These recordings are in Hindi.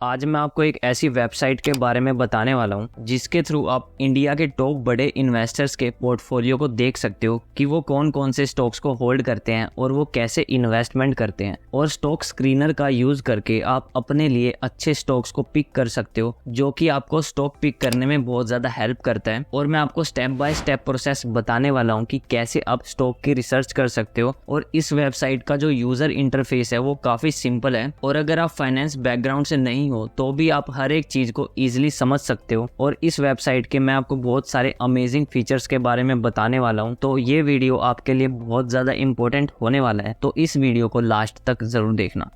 आज मैं आपको एक ऐसी वेबसाइट के बारे में बताने वाला हूं जिसके थ्रू आप इंडिया के टॉप बड़े इन्वेस्टर्स के पोर्टफोलियो को देख सकते हो कि वो कौन कौन से स्टॉक्स को होल्ड करते हैं और वो कैसे इन्वेस्टमेंट करते हैं। और स्टॉक स्क्रीनर का यूज करके आप अपने लिए अच्छे स्टॉक्स को पिक कर सकते हो, जो कि आपको स्टॉक पिक करने में बहुत ज्यादा हेल्प करता है। और मैं आपको स्टेप बाय स्टेप प्रोसेस बताने वाला हूँ कि कैसे आप स्टॉक की रिसर्च कर सकते हो। और इस वेबसाइट का जो यूजर इंटरफेस है वो काफी सिंपल है, और अगर आप फाइनेंस बैकग्राउंड से नहीं हो तो भी आप हर एक चीज को इजीली समझ सकते हो। और इस वेबसाइट के मैं आपको बहुत सारे अमेजिंग फीचर्स के बारे में बताने वाला हूं, तो ये वीडियो आपके लिए बहुत ज्यादा इंपॉर्टेंट होने वाला है, तो इस वीडियो को लास्ट तक जरूर देखना।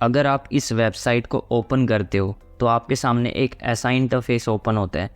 अगर आप इस वेबसाइट को ओपन करते हो तो आपके सामने एक ऐसा इंटरफेस ओपन होता है।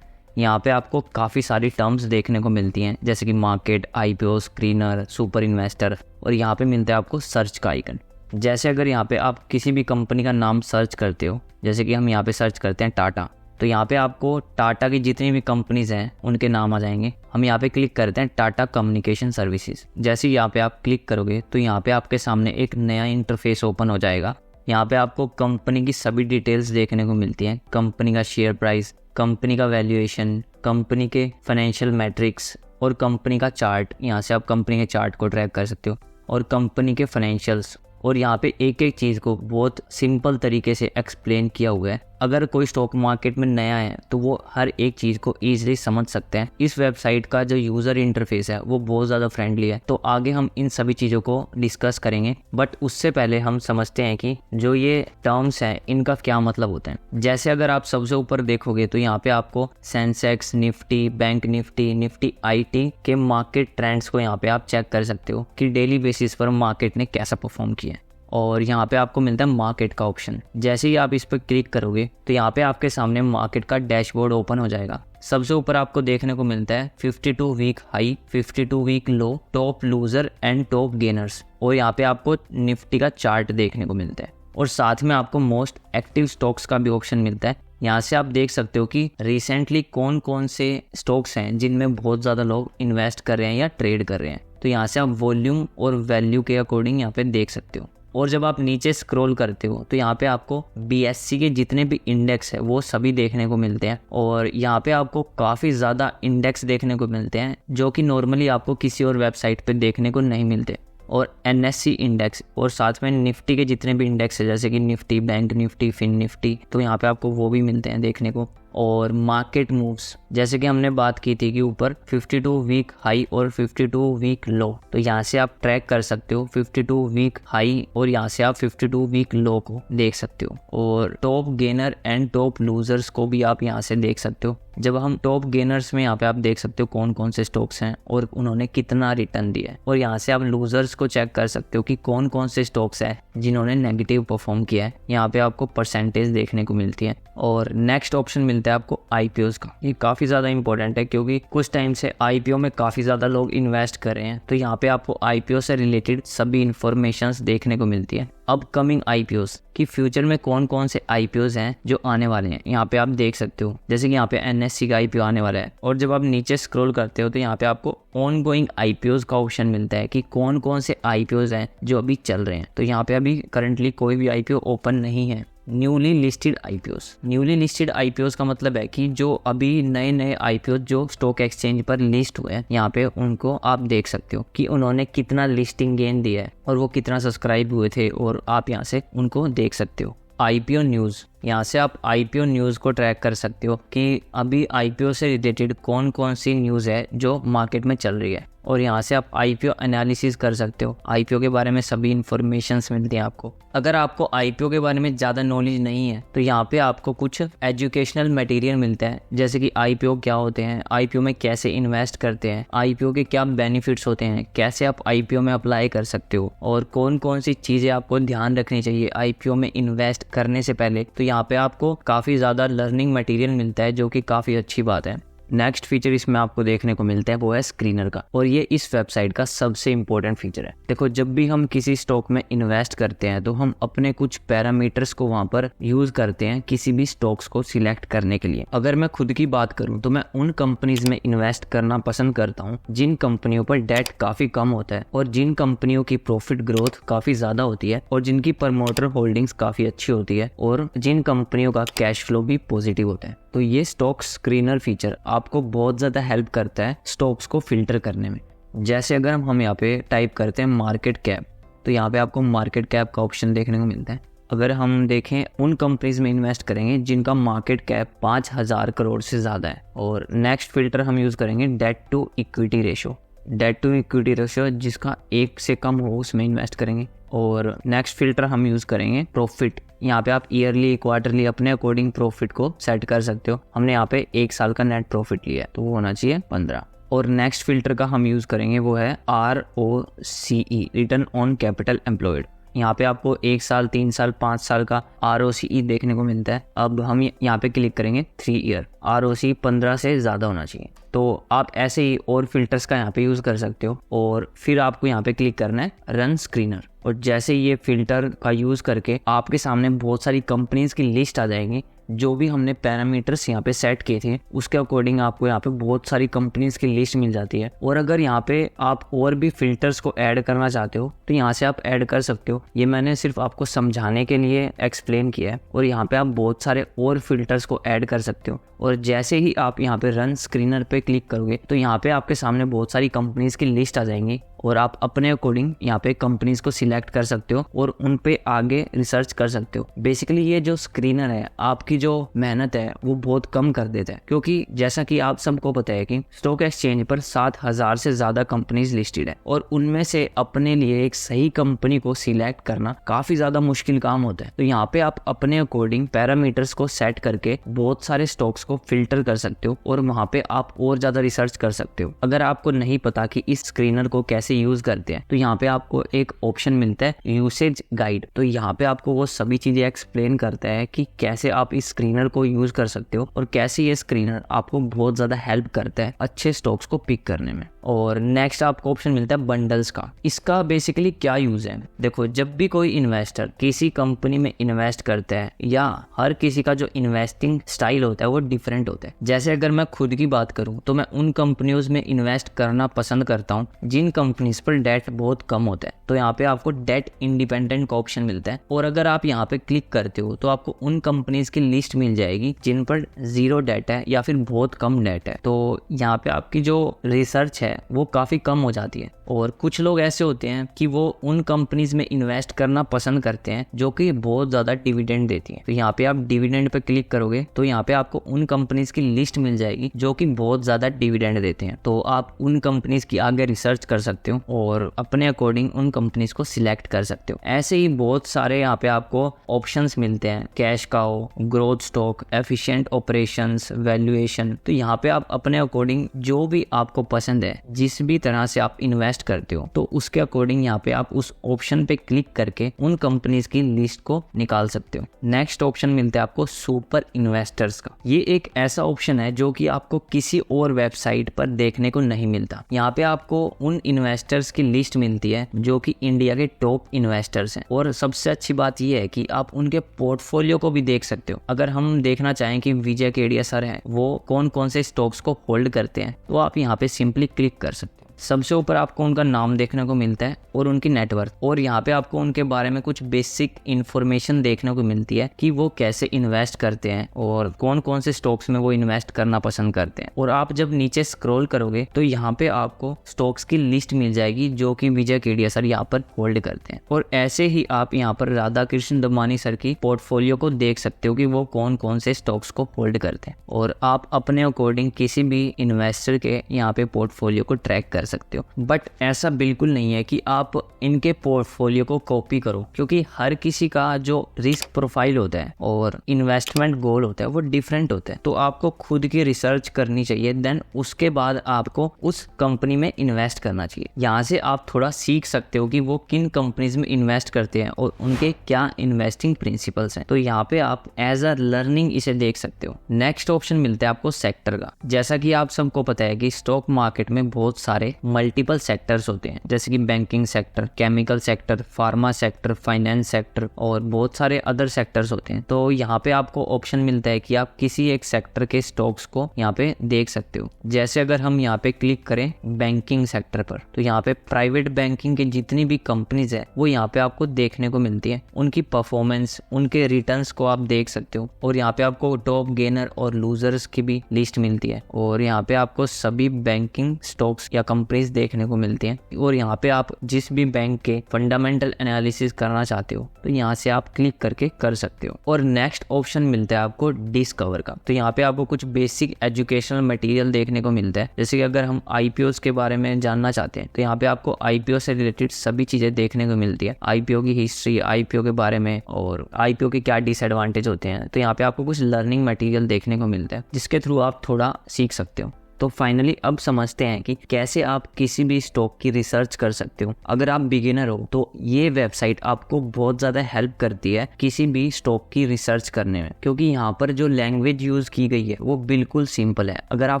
यहाँ पे आपको काफ़ी सारी टर्म्स देखने को मिलती हैं, जैसे कि market, IPO, screener, super investor, और यहाँ पे मिलता है आपको सर्च का आइकन। जैसे अगर यहाँ पे आप किसी भी कंपनी का नाम सर्च करते हो, जैसे कि हम यहाँ पे सर्च करते हैं टाटा, तो यहाँ पे आपको टाटा की जितनी भी कंपनीज हैं उनके नाम आ जाएंगे। हम यहाँ पे क्लिक करते हैं टाटा कम्युनिकेशन सर्विसेज। जैसे ही यहाँ पे आप क्लिक करोगे तो यहाँ पे आपके सामने एक नया इंटरफेस ओपन हो जाएगा। यहाँ पे आपको कंपनी की सभी डिटेल्स देखने को मिलती हैं, कंपनी का शेयर प्राइस, कंपनी का वैल्यूएशन, कंपनी के फाइनेंशियल मैट्रिक्स और कंपनी का चार्ट। यहाँ से आप कंपनी के चार्ट को ट्रैक कर सकते हो और कंपनी के फाइनेंशियल्स। और यहाँ पे एक एक चीज़ को बहुत सिंपल तरीके से एक्सप्लेन किया हुआ है। अगर कोई स्टॉक मार्केट में नया है तो वो हर एक चीज़ को ईजिली समझ सकते हैं। इस वेबसाइट का जो यूज़र इंटरफेस है वो बहुत ज़्यादा फ्रेंडली है। तो आगे हम इन सभी चीज़ों को डिस्कस करेंगे, बट उससे पहले हम समझते हैं कि जो ये टर्म्स हैं इनका क्या मतलब होता है। जैसे अगर आप सबसे ऊपर देखोगे तो यहाँ पे आपको Sensex, Nifty, bank Nifty, Nifty IT के मार्केट ट्रेंड्स को यहाँ पे आप चेक कर सकते हो कि डेली बेसिस पर मार्केट ने कैसा परफॉर्म किया है। और यहाँ पे आपको मिलता है मार्केट का ऑप्शन। जैसे ही आप इस पर क्लिक करोगे तो यहाँ पे आपके सामने मार्केट का डैशबोर्ड ओपन हो जाएगा। सबसे ऊपर आपको देखने को मिलता है 52 week high, 52 week low, top loser and top gainers. और यहाँ पे आपको निफ्टी का चार्ट देखने को मिलता है, और साथ में आपको मोस्ट एक्टिव स्टॉक्स का भी ऑप्शन मिलता है। यहाँ से आप देख सकते हो कि रिसेंटली कौन कौन से स्टॉक्स हैं जिनमें बहुत ज़्यादा लोग इन्वेस्ट कर रहे हैं या ट्रेड कर रहे हैं। तो यहाँ से आप वॉल्यूम और वैल्यू के अकॉर्डिंग यहाँ पे देख सकते हो। और जब आप नीचे स्क्रॉल करते हो तो यहाँ पे आपको BSE के जितने भी इंडेक्स है वो सभी देखने को मिलते हैं। और यहाँ पे आपको काफ़ी ज़्यादा इंडेक्स देखने को मिलते हैं जो कि नॉर्मली आपको किसी और वेबसाइट पे देखने को नहीं मिलते। और NSE इंडेक्स और साथ में निफ्टी के जितने भी इंडेक्स है, जैसे कि Nifty, bank Nifty, fin Nifty, तो यहाँ पे आपको वो भी मिलते हैं देखने को। और मार्केट मूव्स, जैसे कि हमने बात की थी कि ऊपर 52 वीक हाई और 52 वीक लो, तो यहाँ से आप ट्रैक कर सकते हो 52 वीक हाई और यहाँ से आप 52 वीक लो को देख सकते हो। और top gainer and top losers को भी आप यहाँ से देख सकते हो। जब हम टॉप गेनर्स में यहाँ पे आप देख सकते हो कौन कौन से स्टॉक्स हैं और उन्होंने कितना रिटर्न दिया है। और यहाँ से आप लूजर्स को चेक कर सकते हो कि कौन कौन से स्टॉक्स हैं जिन्होंने नेगेटिव परफॉर्म किया है। यहाँ पे आपको परसेंटेज देखने को मिलती है। और नेक्स्ट ऑप्शन मिलता है आपको IPOs का। ये काफ़ी ज़्यादा इंपॉर्टेंट है क्योंकि कुछ टाइम से IPO में काफ़ी ज़्यादा लोग इन्वेस्ट कर रहे हैं, तो यहाँ पे आपको IPO से रिलेटेड सभी इंफॉर्मेशंस देखने को मिलती है। अपकमिंग IPOs कि फ्यूचर में कौन कौन से IPOs हैं जो आने वाले हैं, यहाँ पे आप देख सकते हो। जैसे कि यहाँ पे NSE का IPO आने वाला है। और जब आप नीचे स्क्रॉल करते हो तो यहाँ पे आपको ऑन गोइंग IPOs का ऑप्शन मिलता है कि कौन कौन से IPOs हैं जो अभी चल रहे हैं। तो यहाँ पे अभी करंटली कोई भी IPO ओपन नहीं है। न्यूली लिस्टेड IPOs का मतलब है कि जो अभी नए नए IPOs जो स्टॉक एक्सचेंज पर लिस्ट हुए हैं, यहाँ पे उनको आप देख सकते हो कि उन्होंने कितना लिस्टिंग गेन दिया है और वो कितना सब्सक्राइब हुए थे, और आप यहाँ से उनको देख सकते हो। IPO न्यूज़, यहाँ से आप IPO न्यूज़ को ट्रैक कर सकते हो कि अभी IPO से रिलेटेड कौन कौन सी न्यूज़ है जो मार्केट में चल रही है। और यहाँ से आप IPO एनालिसिस कर सकते हो। IPO के बारे में सभी इन्फॉर्मेशंस मिलती हैं आपको। अगर आपको IPO के बारे में ज़्यादा नॉलेज नहीं है तो यहाँ पे आपको कुछ एजुकेशनल मटेरियल मिलता है, जैसे कि IPO क्या होते हैं, IPO में कैसे इन्वेस्ट करते हैं, IPO के क्या बेनिफिट्स होते हैं, कैसे आप IPO में अप्लाई कर सकते हो, और कौन कौन सी चीज़ें आपको ध्यान रखनी चाहिए IPO में इन्वेस्ट करने से पहले। तो यहाँ पे आपको काफ़ी ज़्यादा लर्निंग मटेरियल मिलता है जो कि काफ़ी अच्छी बात है। नेक्स्ट फीचर इसमें आपको देखने को मिलता है वो है स्क्रीनर का, और ये इस वेबसाइट का सबसे इंपॉर्टेंट फीचर है। देखो, जब भी हम किसी स्टॉक में इन्वेस्ट करते हैं तो हम अपने कुछ पैरामीटर्स को वहां पर यूज करते हैं किसी भी स्टॉक्स को सिलेक्ट करने के लिए। अगर मैं खुद की बात करूं तो मैं उन कंपनीज में इन्वेस्ट करना पसंद करता हूं जिन कंपनियों पर डेट काफी कम होता है और जिन कंपनियों की प्रॉफिट ग्रोथ काफी ज्यादा होती है और जिनकी प्रमोटर होल्डिंग्स काफी अच्छी होती है और जिन कंपनियों का कैश फ्लो भी पॉजिटिव होता है। तो ये स्टॉक स्क्रीनर फीचर आपको बहुत ज्यादा हेल्प करता है स्टॉक्स को फिल्टर करने में। जैसे अगर हम यहाँ पे टाइप करते हैं मार्केट कैप, तो यहाँ पे आपको मार्केट कैप का ऑप्शन देखने को मिलता है। अगर हम देखें उन कंपनीज में इन्वेस्ट करेंगे जिनका मार्केट कैप 5,000 करोड़ से ज़्यादा है। और नेक्स्ट फिल्टर हम यूज़ करेंगे debt to equity ratio. Debt to equity ratio जिसका 1 से कम हो उसमें इन्वेस्ट करेंगे। और नेक्स्ट फिल्टर हम यूज़ करेंगे प्रॉफिट। यहाँ पे आप ईयरली क्वार्टरली अपने अकॉर्डिंग प्रॉफिट को सेट कर सकते हो। हमने यहाँ पे 1 साल का नेट प्रॉफिट लिया है तो वो होना चाहिए 15। और नेक्स्ट फिल्टर का हम यूज़ करेंगे वो है ROCE, return on capital employed. यहाँ पे आपको 1 साल, 3 साल, 5 साल का ROCE देखने को मिलता है। अब हम यहाँ पे क्लिक करेंगे 3 ईयर, ROCE 15 से ज़्यादा होना चाहिए। तो आप ऐसे ही और फिल्टर्स का यहाँ पे यूज़ कर सकते हो। और फिर आपको यहाँ पे क्लिक करना है रन स्क्रीनर। और जैसे ये फिल्टर का यूज़ करके आपके सामने बहुत सारी कंपनीज की लिस्ट आ जाएंगी। जो भी हमने पैरामीटर्स यहाँ पे सेट किए थे उसके अकॉर्डिंग आपको यहाँ पे बहुत सारी कंपनीज की लिस्ट मिल जाती है। और अगर यहाँ पे आप और भी फिल्टर्स को ऐड करना चाहते हो तो यहाँ से आप ऐड कर सकते हो। ये मैंने सिर्फ आपको समझाने के लिए एक्सप्लेन किया है। और यहाँ पे आप बहुत सारे और फिल्टर्स को ऐड कर सकते हो। और जैसे ही आप यहाँ पे रन स्क्रीनर पे क्लिक करोगे तो यहाँ पे आपके सामने बहुत सारी कंपनीज की लिस्ट आ जाएंगी और आप अपने अकॉर्डिंग यहाँ पे कंपनीज को सिलेक्ट कर सकते हो और उन पे आगे रिसर्च कर सकते हो। बेसिकली ये जो स्क्रीनर है आपकी जो मेहनत है वो बहुत कम कर देता है, क्योंकि जैसा कि आप सबको पता है कि स्टॉक एक्सचेंज पर 7,000 से ज्यादा कंपनीज लिस्टेड है और उनमें से अपने लिए एक सही कंपनी को सिलेक्ट करना काफी ज्यादा मुश्किल काम होता है। तो यहाँ पे आप अपने अकॉर्डिंग पैरामीटर्स को सेट करके बहुत सारे स्टॉक्स को फिल्टर कर सकते हो और वहाँ पे आप और ज्यादा रिसर्च कर सकते हो। अगर आपको नहीं पता कि इस स्क्रीनर को कैसे यूज करते हैं तो यहाँ पे आपको एक ऑप्शन मिलता है यूसेज गाइड। तो यहाँ पे आपको वो सभी चीजें एक्सप्लेन करता है कि कैसे आप इस स्क्रीनर को यूज कर सकते हो और कैसे ये स्क्रीनर आपको बहुत ज्यादा हेल्प करता है अच्छे स्टॉक्स को पिक करने में। और नेक्स्ट आपको ऑप्शन मिलता है बंडल्स का। इसका बेसिकली क्या यूज है, देखो जब भी कोई इन्वेस्टर किसी कंपनी में इन्वेस्ट करता है या हर किसी का जो इन्वेस्टिंग स्टाइल होता है वो डिफरेंट होता है। जैसे अगर मैं खुद की बात करूं तो मैं उन कंपनियों में इन्वेस्ट करना पसंद करता हूं जिन कंपनीज पर डेट बहुत कम होता है। तो यहाँ पे आपको डेट इंडिपेंडेंट का ऑप्शन मिलता है और अगर आप यहाँ पे क्लिक करते हो तो आपको उन कंपनीज की लिस्ट मिल जाएगी जिन पर 0 डेट है या फिर बहुत कम डेट है। तो यहाँ पे आपकी जो रिसर्च है वो काफी कम हो जाती है। और कुछ लोग ऐसे होते हैं कि वो उन कंपनीज में इन्वेस्ट करना पसंद करते हैं जो कि बहुत ज्यादा डिविडेंड देती हैं। तो यहाँ पे आप डिविडेंड पे क्लिक करोगे तो यहाँ पे आपको उन कंपनीज की लिस्ट मिल जाएगी जो कि बहुत ज्यादा डिविडेंड देते हैं। तो आप उन कंपनीज की आगे रिसर्च कर सकते हो और अपने अकॉर्डिंग उन कंपनीज को सिलेक्ट कर सकते हो। ऐसे ही बहुत सारे यहाँ पे आपको ऑप्शंस मिलते हैं, cash cow, growth stock, efficient operations, valuation. तो यहाँ पे आप अपने अकॉर्डिंग जो भी आपको पसंद है, जिस भी तरह से आप इन्वेस्ट करते हो तो उसके अकॉर्डिंग यहाँ पे आप उस ऑप्शन पे क्लिक करके उन कंपनीज की लिस्ट को निकाल सकते हो। नेक्स्ट ऑप्शन मिलता है आपको सुपर इन्वेस्टर्स का। ये एक ऐसा ऑप्शन है जो कि आपको किसी और वेबसाइट पर देखने को नहीं मिलता। यहाँ पे आपको उन इन्वेस्टर्स की लिस्ट मिलती है जो कि इंडिया के टॉप इन्वेस्टर्स हैं और सबसे अच्छी बात यह है कि आप उनके पोर्टफोलियो को भी देख सकते हो। अगर हम देखना चाहें कि विजय केडिया सर हैं वो कौन कौन से स्टॉक्स को होल्ड करते हैं तो आप यहाँ पे सिंपली क्लिक कर सकते हो। सबसे ऊपर आपको उनका नाम देखने को मिलता है और उनकी नेटवर्थ, और यहाँ पे आपको उनके बारे में कुछ बेसिक इन्फॉर्मेशन देखने को मिलती है कि वो कैसे इन्वेस्ट करते हैं और कौन कौन से स्टॉक्स में वो इन्वेस्ट करना पसंद करते हैं। और आप जब नीचे स्क्रॉल करोगे तो यहाँ पे आपको स्टॉक्स की लिस्ट मिल जाएगी जो कि विजय केडिया सर यहाँ पर होल्ड करते हैं। और ऐसे ही आप यहाँ पर राधा कृष्ण दमानी सर की पोर्टफोलियो को देख सकते हो कि वो कौन कौन से स्टॉक्स को होल्ड करते हैं और आप अपने अकॉर्डिंग किसी भी इन्वेस्टर के यहाँ पे पोर्टफोलियो को ट्रैक कर सकते हो। बट ऐसा बिल्कुल नहीं है कि आप इनके पोर्टफोलियो को कॉपी करो, क्योंकि हर किसी का जो रिस्क प्रोफाइल होता है और इन्वेस्टमेंट गोल होता है वो डिफरेंट होता है। तो आपको खुद की रिसर्च करनी चाहिए, देन उसके बाद आपको उस कंपनी में इन्वेस्ट करना चाहिए। यहाँ से आप थोड़ा सीख सकते हो कि वो किन कंपनीज में इन्वेस्ट करते हैं और उनके क्या इन्वेस्टिंग प्रिंसिपल्स हैं। तो यहाँ पे आप एज अ लर्निंग इसे देख सकते हो। नेक्स्ट ऑप्शन मिलता है आपको सेक्टर का। जैसा कि आप सबको पता है कि स्टॉक मार्केट में बहुत सारे मल्टीपल सेक्टर्स होते हैं, जैसे कि banking sector, chemical sector, pharma sector, finance sector और बहुत सारे अदर सेक्टर्स होते हैं। तो यहाँ पे आपको ऑप्शन मिलता है कि आप किसी एक सेक्टर के स्टॉक्स को यहाँ पे देख सकते हो। जैसे अगर हम यहाँ पे क्लिक करें बैंकिंग सेक्टर पर, तो यहाँ पे प्राइवेट बैंकिंग के जितनी भी कंपनीज है वो यहाँ पे आपको देखने को मिलती है। उनकी परफॉर्मेंस, उनके रिटर्न्स को आप देख सकते हो और यहाँ पे आपको टॉप गेनर और लूजर्स की भी लिस्ट मिलती है और यहाँ पे आपको सभी बैंकिंग स्टॉक्स या कंपनीज देखने को मिलती हैं। और यहाँ पे आप जिस भी बैंक के फंडामेंटल एनालिसिस करना चाहते हो तो यहाँ से आप क्लिक करके कर सकते हो। और नेक्स्ट ऑप्शन मिलता है आपको डिस्कवर का। तो यहाँ पे आपको कुछ बेसिक एजुकेशनल मटेरियल देखने को मिलता है, जैसे कि अगर हम आईपीओ के बारे में जानना चाहते हैं तो यहाँ पे आपको आईपीओ से रिलेटेड सभी चीजें देखने को मिलती है। आईपीओ की हिस्ट्री, आईपीओ के बारे में और आईपीओ के क्या डिसएडवांटेज होते हैं। तो यहाँ पे आपको कुछ लर्निंग मटेरियल देखने को मिलता है जिसके थ्रू आप थोड़ा सीख सकते हो। तो फाइनली अब समझते हैं कि कैसे आप किसी भी स्टॉक की रिसर्च कर सकते हो। अगर आप बिगिनर हो तो ये वेबसाइट आपको बहुत ज़्यादा हेल्प करती है किसी भी स्टॉक की रिसर्च करने में, क्योंकि यहाँ पर जो लैंग्वेज यूज़ की गई है वो बिल्कुल सिंपल है। अगर आप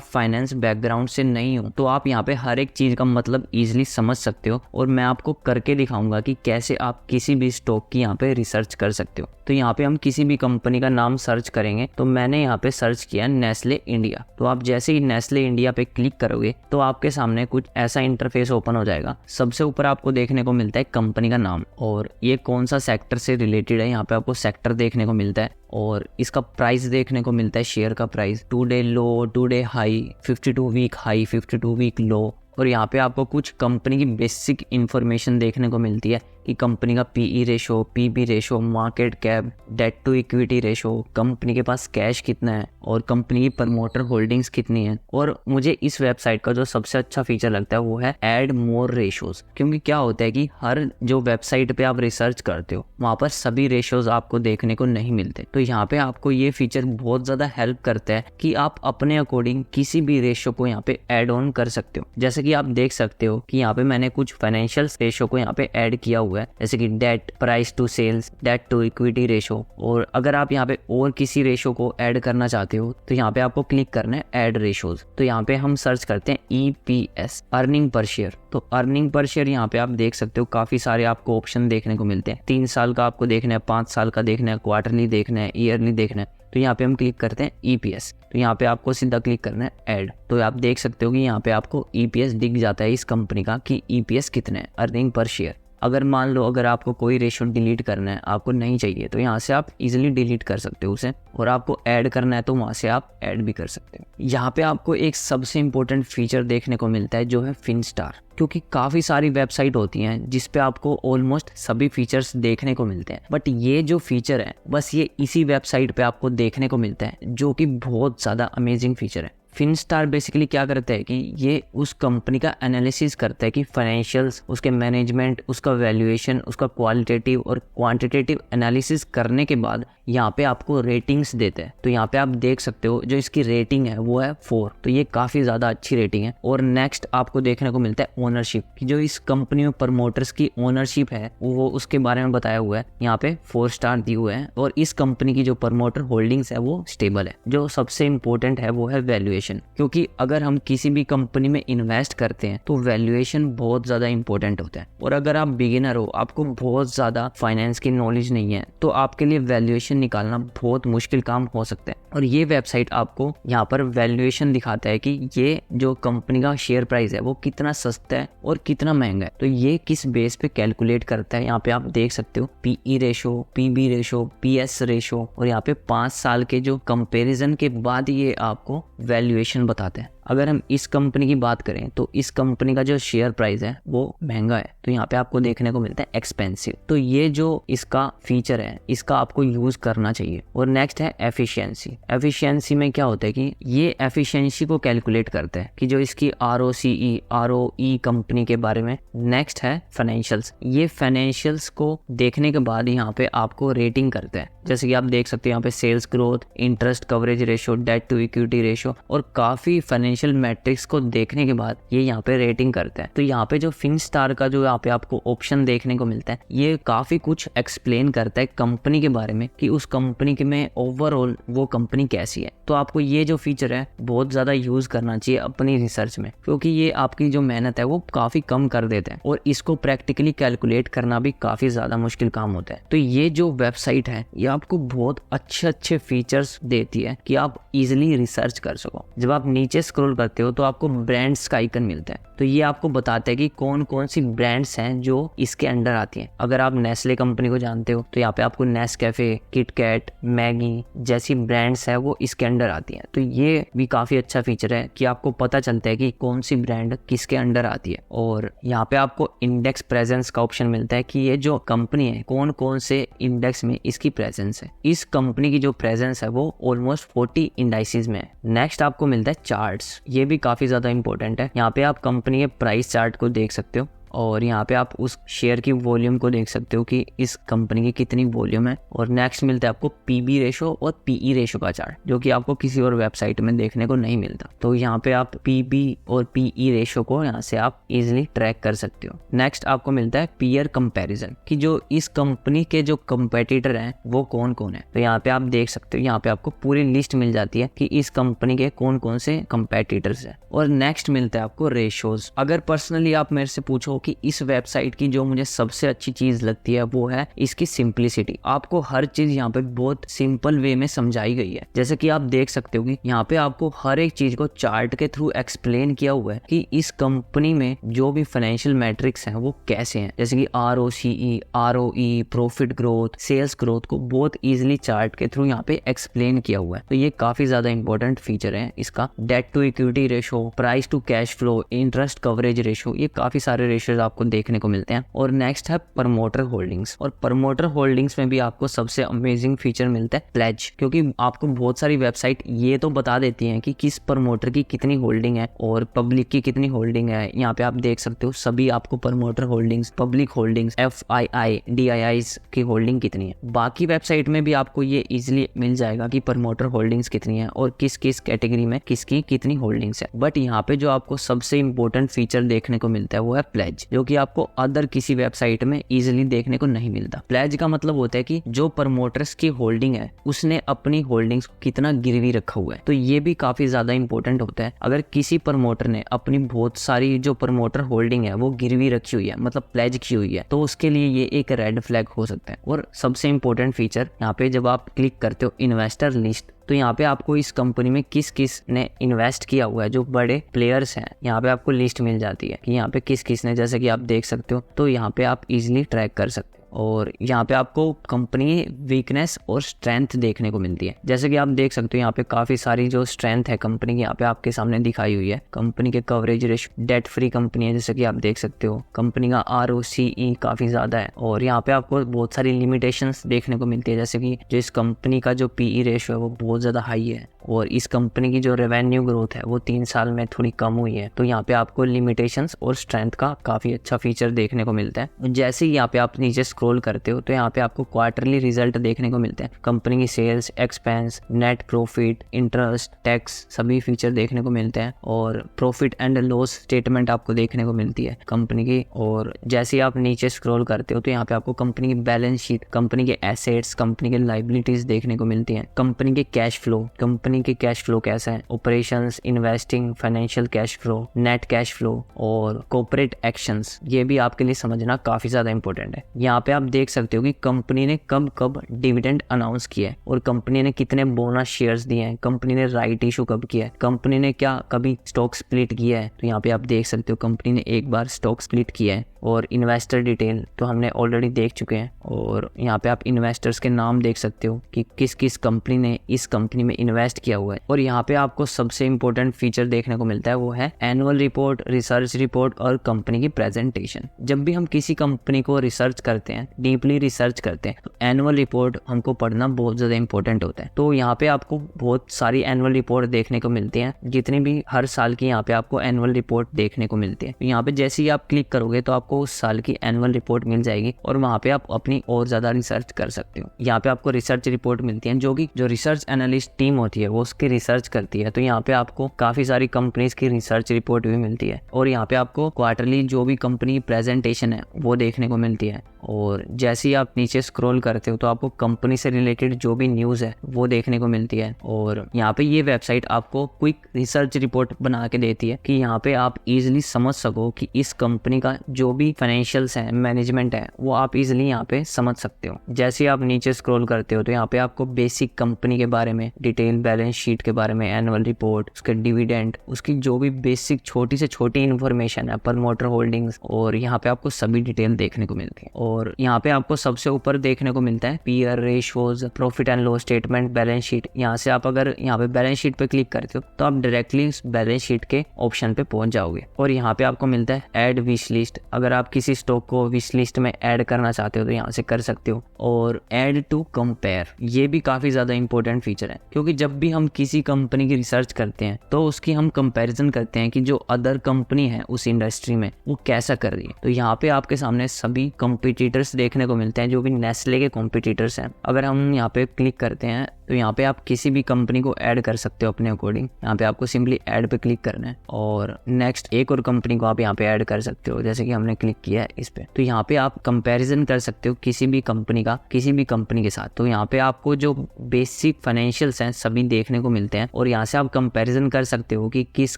फाइनेंस बैकग्राउंड से नहीं हो तो आप यहाँ पे हर एक चीज़ का मतलब ईजिली समझ सकते हो और मैं आपको करके दिखाऊंगा कि कैसे आप किसी भी स्टॉक की यहाँ पे रिसर्च कर सकते हो। तो यहाँ पे हम किसी भी कंपनी का नाम सर्च करेंगे, तो मैंने यहाँ पे सर्च किया नेस्ले इंडिया। तो आप जैसे ही नेस्ले इंडिया पे क्लिक करोगे तो आपके सामने कुछ ऐसा इंटरफेस ओपन हो जाएगा। सबसे ऊपर आपको देखने को मिलता है कंपनी का नाम और ये कौन सा सेक्टर से रिलेटेड है। यहाँ पे आपको सेक्टर देखने को मिलता है और इसका प्राइस देखने को मिलता है, शेयर का price, 2 day low, 2 day high, 52 week high, 52 week low. और यहाँ पे आपको कुछ कंपनी की बेसिक इंफॉर्मेशन देखने को मिलती है कि कंपनी का PE ratio, PB ratio, market cap, debt to equity ratio, company के पास कैश कितना है और कंपनी की प्रमोटर होल्डिंग्स कितनी है। और मुझे इस वेबसाइट का जो सबसे अच्छा फीचर लगता है वो है ऐड मोर रेशोज, क्योंकि क्या होता है कि हर जो वेबसाइट पे आप रिसर्च करते हो वहाँ पर सभी रेशोज आपको देखने को नहीं मिलते। तो यहाँ पे आपको ये फीचर बहुत ज़्यादा हेल्प करता है कि आप अपने अकॉर्डिंग किसी भी रेशो को यहाँ पे ऐड ऑन कर सकते हो। जैसे कि आप देख सकते हो कि यहाँ पे मैंने कुछ फाइनेंशियल रेशो को यहाँ पे ऐड किया हुआ है, जैसे कि debt, price to sales, debt to equity ratio. और अगर आप यहाँ पे और किसी रेशो को ऐड करना चाहते हो तो यहाँ पे आपको क्लिक करना है ऐड रेशोज। तो यहाँ पे हम सर्च करते हैं EPS, अर्निंग पर शेयर। तो अर्निंग पर शेयर यहाँ पे आप देख सकते हो काफी सारे आपको ऑप्शन देखने को मिलते हैं। 3 साल का आपको देखना है, 5 साल का देखना है, क्वार्टरली देखना है, ईयरली देखना है। तो यहाँ पे हम क्लिक करते हैं EPS। तो यहाँ पे आपको सीधा क्लिक करना है ऐड। तो आप देख सकते हो कि यहाँ पे आपको EPS दिख जाता है इस कंपनी का कि EPS कितना है, अर्निंग पर शेयर। अगर मान लो अगर आपको कोई रेशो डिलीट करना है, आपको नहीं चाहिए, तो यहाँ से आप इजीली डिलीट कर सकते हो उसे, और आपको ऐड करना है तो वहाँ से आप ऐड भी कर सकते हो। यहाँ पे आपको एक सबसे इम्पोर्टेंट फीचर देखने को मिलता है जो है फिनस्टार, क्योंकि काफ़ी सारी वेबसाइट होती हैं जिस पे आपको ऑलमोस्ट सभी फीचर्स देखने को मिलते हैं, बट ये जो फीचर है बस ये इसी वेबसाइट पे आपको देखने को मिलता है, जो कि बहुत ज़्यादा अमेजिंग फीचर है। फिनस्टार बेसिकली क्या करता है कि ये उस कंपनी का एनालिसिस करता है कि फाइनेंशियल्स, उसके मैनेजमेंट, उसका वैल्यूएशन, उसका क्वालिटेटिव और क्वांटिटेटिव एनालिसिस करने के बाद यहाँ पे आपको रेटिंग्स देते हैं। तो यहाँ पे आप देख सकते हो जो इसकी रेटिंग है वो है 4, तो ये काफ़ी ज़्यादा अच्छी रेटिंग है। और नेक्स्ट आपको देखने को मिलता है ओनरशिप, कि जो इस कंपनी में प्रमोटर्स की ओनरशिप है वो उसके बारे में बताया हुआ है, यहाँ पे 4 स्टार दिए हुए हैं। और इस कंपनी की जो प्रमोटर होल्डिंग्स है वो स्टेबल है। जो सबसे इम्पोर्टेंट है वो है वैल्यूएशन, क्योंकि अगर हम किसी भी कंपनी में इन्वेस्ट करते हैं तो वैल्यूएशन बहुत ज़्यादा इंपॉर्टेंट होता है। और अगर आप बिगिनर हो, आपको बहुत ज़्यादा फाइनेंस की नॉलेज नहीं है, तो आपके लिए वैल्यूएशन निकालना बहुत मुश्किल काम हो सकता है। और ये वेबसाइट आपको यहाँ पर वैल्यूएशन दिखाता है कि ये जो कंपनी का शेयर प्राइस है वो कितना सस्ता है और कितना महंगा है। तो ये किस बेस पे कैलकुलेट करता है, यहाँ पे आप देख सकते हो PE ratio, PB ratio, PS ratio, और यहाँ पे 5 साल के जो कंपैरिजन के बाद ये आपको वैल्यूएशन बताते हैं। अगर हम इस कंपनी की बात करें तो इस कंपनी का जो शेयर प्राइस है वो महंगा है, तो यहाँ पे आपको देखने को मिलता है एक्सपेंसिव। तो ये जो इसका फीचर है इसका आपको यूज करना चाहिए। और नेक्स्ट है एफिशिएंसी। एफिशिएंसी में क्या होता है कि ये एफिशिएंसी को कैलकुलेट करता है कि जो इसकी ROCE ROE कंपनी के बारे में। नेक्स्ट है फाइनेंशियल्स। ये फाइनेंशियल्स को देखने के बाद यहाँ पे आपको रेटिंग करता है, जैसे कि आप देख सकते हैं यहाँ पे sales growth, interest coverage ratio, debt to equity ratio और काफी फाइनेंशियल मैट्रिक्स को देखने के बाद ये यहाँ पे रेटिंग करता है। तो यहाँ पे जो फिनस्टार का जो यहाँ पे आपको ऑप्शन देखने को मिलता है ये काफी कुछ एक्सप्लेन करता है कंपनी के बारे में कि उस कंपनी के में ओवरऑल वो कंपनी कैसी है। तो आपको ये जो फीचर है बहुत ज्यादा यूज करना चाहिए अपनी रिसर्च में, क्योंकि ये आपकी जो मेहनत है वो काफी कम कर देते हैं और इसको प्रैक्टिकली कैलकुलेट करना भी काफी ज्यादा मुश्किल काम होता है। तो ये जो वेबसाइट है ये आपको बहुत अच्छे फीचर्स देती है कि आप इजिली रिसर्च कर सको। जब आप नीचे स्क्रॉल करते हो तो आपको ब्रांड्स का आइकन मिलता है, तो ये आपको बताता है कि कौन कौन सी ब्रांड्स हैं जो इसके अंडर आती हैं। अगर आप नेस्ले कंपनी को जानते हो तो यहाँ पे आपको नेस्कैफे, किटकैट, मैगी जैसी ब्रांड्स है वो इसके अंडर आती हैं। तो ये भी काफी अच्छा फीचर है कि आपको पता चलता है कि कौन सी ब्रांड किसके अंडर आती है। और यहाँ पे आपको इंडेक्स प्रेजेंस का ऑप्शन मिलता है कि ये जो कंपनी है कौन कौन से इंडेक्स में इसकी प्रेजेंस है। इस कंपनी की जो प्रेजेंस है वो ऑलमोस्ट 40 इंडाइसेस में है। नेक्स्ट आपको मिलता है चार्ट्स। ये भी काफी ज्यादा इंपॉर्टेंट है। यहाँ पे आप कंपनी के प्राइस चार्ट को देख सकते हो और यहाँ पे आप उस शेयर की वॉल्यूम को देख सकते हो कि इस कंपनी की कितनी वॉल्यूम है। और नेक्स्ट मिलता है आपको PB रेशो और PE रेशो का चार्ट, जो कि आपको किसी और वेबसाइट में देखने को नहीं मिलता। तो यहाँ पे आप PB और PE रेशो को यहाँ से आप इजिली ट्रैक कर सकते हो। नेक्स्ट आपको मिलता है पीयर कंपैरिजन कि जो इस कंपनी के जो कंपेटिटर हैं वो कौन कौन है। तो यहाँ पे आप देख सकते हो, यहाँ पे आपको पूरी लिस्ट मिल जाती है कि इस कंपनी के कौन कौन से कंपेटिटर्स हैं। और नेक्स्ट मिलता है आपको रेशोज। अगर पर्सनली आप मेरे से पूछो कि इस वेबसाइट की जो मुझे सबसे अच्छी चीज लगती है वो है इसकी सिंप्लिसिटी। आपको हर चीज यहाँ पे बहुत सिंपल वे में समझाई गई है। जैसे कि आप देख सकते हो कि यहाँ पे आपको हर एक चीज को चार्ट के थ्रू एक्सप्लेन किया हुआ है कि इस कंपनी में जो भी फाइनेंशियल मैट्रिक्स हैं वो कैसे हैं, जैसे कि ROCE ROE, profit growth, sales growth को बहुत इजिली चार्ट के थ्रू यहाँ पे एक्सप्लेन किया हुआ है। तो ये काफी ज्यादा इंपॉर्टेंट फीचर है इसका। Debt to equity ratio, price to cash flow, interest coverage ratio, ये काफी सारे रेशियोज आपको देखने को मिलते हैं। और नेक्स्ट है प्रमोटर होल्डिंग्स। और प्रमोटर होल्डिंग्स में भी आपको सबसे अमेजिंग फीचर मिलता है प्लेज, क्योंकि आपको बहुत सारी वेबसाइट ये तो बता देती हैं कि किस प्रमोटर की कितनी होल्डिंग है और पब्लिक की कितनी होल्डिंग है। यहाँ पे आप देख सकते हो सभी आपको promoter holdings, public holdings, FII DIIs की होल्डिंग कितनी है। बाकी वेबसाइट में भी आपको ये इजिली मिल जाएगा कि प्रमोटर होल्डिंग्स कितनी है और किस किस कैटेगरी में किसकी कितनी होल्डिंग्स है। बट यहाँ पे जो आपको सबसे इंपॉर्टेंट फीचर देखने को मिलता है वो है प्लेज, जो कि आपको अदर किसी वेबसाइट में इजीली देखने को नहीं मिलता। प्लेज का मतलब होता है कि जो प्रमोटर्स की होल्डिंग है उसने अपनी होल्डिंग्स को कितना गिरवी रखा हुआ है। तो ये भी काफी ज्यादा इंपॉर्टेंट होता है। अगर किसी प्रमोटर ने अपनी बहुत सारी जो प्रमोटर होल्डिंग है वो गिरवी रखी हुई है, मतलब प्लेज की हुई है, तो उसके लिए ये एक रेड फ्लैग हो सकता है। और सबसे इंपॉर्टेंट फीचर यहाँ पे जब आप क्लिक करते हो इन्वेस्टर लिस्ट, तो यहाँ पे आपको इस कंपनी में किस किस ने इन्वेस्ट किया हुआ है, जो बड़े प्लेयर्स हैं, यहाँ पे आपको लिस्ट मिल जाती है कि यहाँ पे किस किस ने, जैसे कि आप देख सकते हो। तो यहाँ पे आप इजिली ट्रैक कर सकते हो। और यहाँ पे आपको कंपनी वीकनेस और स्ट्रेंथ देखने को मिलती है। जैसे कि आप देख सकते हो यहाँ पे काफी सारी जो स्ट्रेंथ है कंपनी की यहाँ पे आपके सामने दिखाई हुई है। कंपनी के coverage ratio, debt free company है जैसे कि आप देख सकते हो। कंपनी का ROCE काफी ज्यादा है। और यहाँ पे आपको बहुत सारी लिमिटेशंस देखने को मिलती है, जैसे कि जो इस कंपनी का जो PE रेशियो है वो बहुत ज्यादा हाई है और इस कंपनी की जो रेवेन्यू ग्रोथ है वो 3 साल में थोड़ी कम हुई है। तो यहाँ पे आपको लिमिटेशंस और स्ट्रेंथ का काफी अच्छा फीचर देखने को मिलता है। जैसे ही यहाँ पे आप नीचे स्क्रॉल करते हो तो यहाँ पे आपको क्वार्टरली रिजल्ट देखने को मिलते हैं। कंपनी की sales, expense, net profit, interest, tax सभी फीचर देखने को मिलते हैं। और प्रॉफिट एंड लॉस स्टेटमेंट आपको देखने को मिलती है कंपनी की। और जैसे ही आप नीचे स्क्रॉल करते हो तो यहाँ पे आपको कंपनी की बैलेंस शीट, कंपनी के एसेट्स, कंपनी के लाइबिलिटीज देखने को मिलती है। कंपनी के कैश फ्लो, कंपनी के कैश फ्लो कैसा है, operations, investing, financial cash flow, net cash flow और कॉर्पोरेट एक्शंस, ये भी आपके लिए समझना काफी ज्यादा इंपॉर्टेंट है। यहाँ पे आप देख सकते हो कि कंपनी ने कब कब डिविडेंड अनाउंस किया है और कंपनी ने कितने बोनस शेयर्स दिए हैं, कंपनी ने राइट इशू कब किया है, कंपनी ने क्या कभी स्टॉक स्प्लिट किया है। तो यहाँ पे आप देख सकते हो कंपनी ने एक बार स्टॉक स्प्लिट किया है। और इन्वेस्टर डिटेल तो हमने ऑलरेडी देख चुके हैं। और यहाँ पे आप इन्वेस्टर्स के नाम देख सकते हो कि किस किस कंपनी ने इस कंपनी में इन्वेस्ट किया हुआ है। और यहाँ पे आपको सबसे इंपॉर्टेंट फीचर देखने को मिलता है, वो है एनुअल रिपोर्ट, रिसर्च रिपोर्ट और कंपनी की प्रेजेंटेशन। जब भी हम किसी कंपनी को रिसर्च करते हैं, डीपली रिसर्च करते हैं, तो एनुअल रिपोर्ट हमको पढ़ना बहुत ज्यादा इंपॉर्टेंट होता है। तो यहाँ पे आपको बहुत सारी एनुअल रिपोर्ट देखने को मिलती है, जितनी भी हर साल की यहाँ पे आपको एनुअल रिपोर्ट देखने को मिलती है। यहाँ पे जैसे ही आप क्लिक करोगे तो आपको उस साल की एनुअल रिपोर्ट मिल जाएगी और वहाँ पे आप अपनी और ज्यादा रिसर्च कर सकते हो। यहाँ पे आपको रिसर्च रिपोर्ट मिलती है, जो रिसर्च एनालिस्ट टीम होती है वो उसकी रिसर्च करती है। तो यहाँ पे आपको काफी सारी कंपनीज की रिसर्च रिपोर्ट भी मिलती है। और यहाँ पे आपको क्वार्टरली जो भी कंपनी प्रेजेंटेशन है वो देखने को मिलती है। और जैसे ही आप नीचे स्क्रॉल करते हो तो आपको कंपनी से रिलेटेड जो भी न्यूज़ है वो देखने को मिलती है। और यहाँ पे ये वेबसाइट आपको क्विक रिसर्च रिपोर्ट बना के देती है कि यहाँ पे आप इजीली समझ सको कि इस कंपनी का जो भी फाइनेंशियल्स है, मैनेजमेंट है, वो आप इजीली यहाँ पे समझ सकते हो। जैसे ही आप नीचे स्क्रॉल करते हो तो यहाँ पे आपको बेसिक कंपनी के बारे में, डिटेल बैलेंस शीट के बारे में, एनुअल रिपोर्ट, उसके डिविडेंड, उसकी जो भी बेसिक छोटी से छोटी इन्फॉर्मेशन है, प्रमोटर होल्डिंग्स, और यहाँ पे आपको सभी डिटेल देखने को मिलती है। और यहाँ पे आपको सबसे ऊपर देखने को मिलता है peer ratios, profit and loss statement, balance sheet. यहाँ से आप अगर यहाँ पे बैलेंस शीट पे क्लिक करते हो तो आप डायरेक्टली उस बैलेंस शीट के ऑप्शन पे पहुंच जाओगे। और यहाँ पे आपको मिलता है ऐड विश लिस्ट। अगर आप किसी स्टॉक को विश लिस्ट में ऐड करना चाहते हो तो यहाँ से कर सकते हो। और ऐड टू कंपेयर, ये भी काफी ज्यादा इंपॉर्टेंट फीचर है, क्योंकि जब भी हम किसी कंपनी की रिसर्च करते हैं तो उसकी हम कंपैरिजन करते हैं कि जो अदर कंपनी है उस इंडस्ट्री में वो कैसा कर रही है। तो यहाँ पे आपके सामने सभी कॉम्पिटिटर्स देखने को मिलते हैं, जो भी नेस्ले के कॉम्पिटिटर्स हैं। अगर हम यहाँ पे क्लिक करते हैं तो यहाँ पे आप किसी भी कंपनी को ऐड कर सकते हो अपने अकॉर्डिंग। यहाँ पे आपको सिंपली ऐड पे क्लिक करना है और नेक्स्ट एक और कंपनी को आप यहाँ पे ऐड कर सकते हो, जैसे कि हमने क्लिक किया है इस पे। तो यहाँ पे आप कंपैरिजन कर सकते हो किसी भी कंपनी का किसी भी कंपनी के साथ। तो यहाँ पे आपको जो बेसिक फाइनेंशियल्स हैं सभी देखने को मिलते हैं और यहाँ से आप कंपैरिजन कर सकते हो कि किस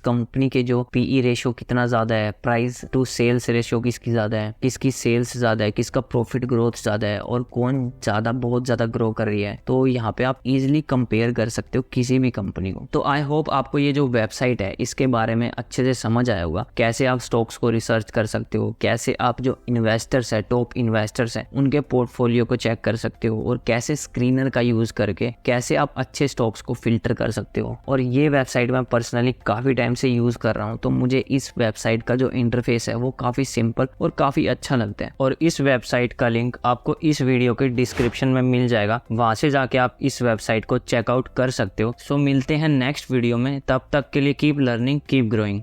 कंपनी के जो पीई रेशियो कितना ज्यादा है, प्राइस टू सेल्स रेशियो किसकी ज्यादा है, किसकी सेल्स ज्यादा है, किसका प्रॉफिट ग्रोथ ज्यादा है और कौन ज्यादा बहुत ज्यादा ग्रो कर रही है। तो यहाँ पे आप इजिली कंपेयर कर सकते हो किसी भी कंपनी को। तो आई होप आपको ये जो वेबसाइट है इसके बारे में अच्छे से समझ आया होगा, कैसे आप स्टॉक्स को रिसर्च कर सकते हो, कैसे आप जो इन्वेस्टर्स है, टॉप इन्वेस्टर्स है, उनके पोर्टफोलियो को चेक कर सकते हो और कैसे स्क्रीनर का यूज करके कैसे आप अच्छे स्टॉक्स को फिल्टर कर सकते हो। और ये वेबसाइट मैं पर्सनली काफी टाइम से यूज कर रहा हूँ, तो मुझे इस वेबसाइट का जो इंटरफेस है वो काफी सिंपल और काफी अच्छा लगता है। और इस वेबसाइट का लिंक आपको इस वीडियो के डिस्क्रिप्शन में मिल जाएगा, वहां से जाके आप इस वेबसाइट को चेकआउट कर सकते हो। सो मिलते हैं नेक्स्ट वीडियो में, तब तक के लिए कीप लर्निंग, कीप ग्रोइंग।